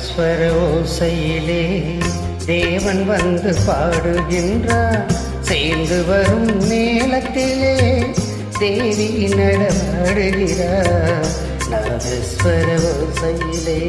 ஸ்வர ஓசையிலே தேவன் வந்து பாடுகின்றார். சேர்ந்து வரும் மேளத்திலே தேவி நடமாடுகிறார். நாதஸ்வர ஓசையிலே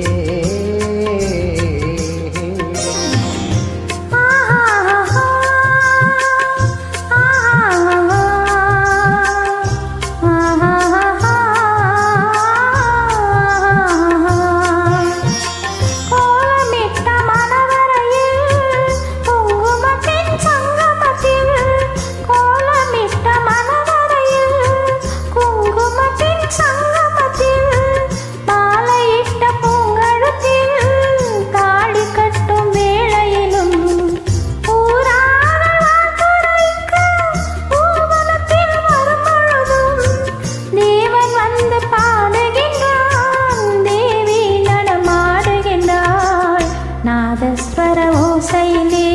நாதஸ்வர ஓசையிலே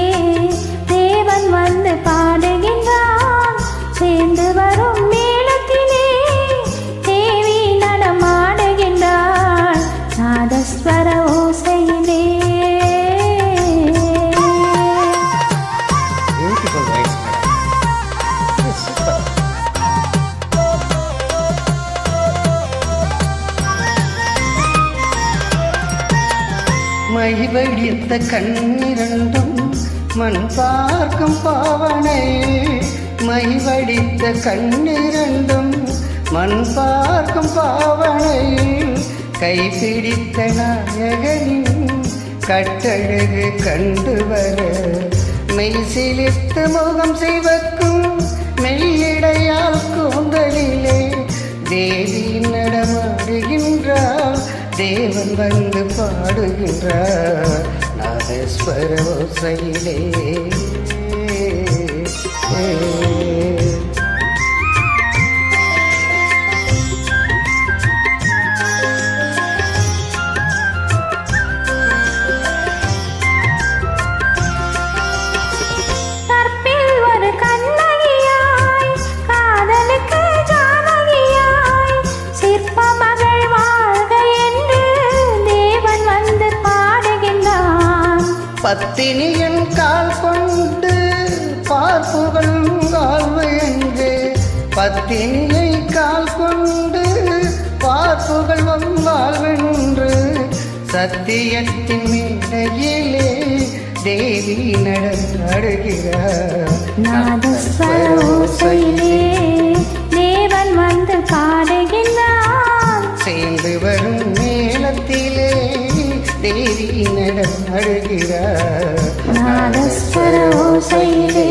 தேவன் வந்து பாடுகின்றான். சேர்ந்து வரும் மேளத்திலே தேவி நடமாடுகின்றாள். நாதஸ்வர ஓசையிலே மைவடித்த கண்ணிரண்டும் மண் பார்க்கும் பாவனை. மைவடித்த கண்ணிரண்டும் மண் பார்க்கும் பாவனை. கைப்பிடித்த நாயகனின் கட்டழகு கண்டு வர மெய் சிலிர்த்து முகம் சிவக்கும் மெல்லிடையால் கூந்தலிலே தேவி நடமாடுகின்றார். தேவன் வந்து பாடுகின்றார். நாதஸ்வர ஓசையிலே பத்தினியின் கால் கொண்டு பார்ப்புகள் வாழ்வு என்று. பத்தினியை கால் கொண்டு பார்ப்புகள் வாழ்வென்று. சத்தியத்தின் மேடையிலே தேவி நடமாடுகிறார். நாதஸ்வர ஓசையிலே தேவன் வந்து பாடுகின்றார். சேர்ந்து வரும் மேளத்திலே தேவி நடமாடுகிறார். நாதஸ்வர ஓசையிலே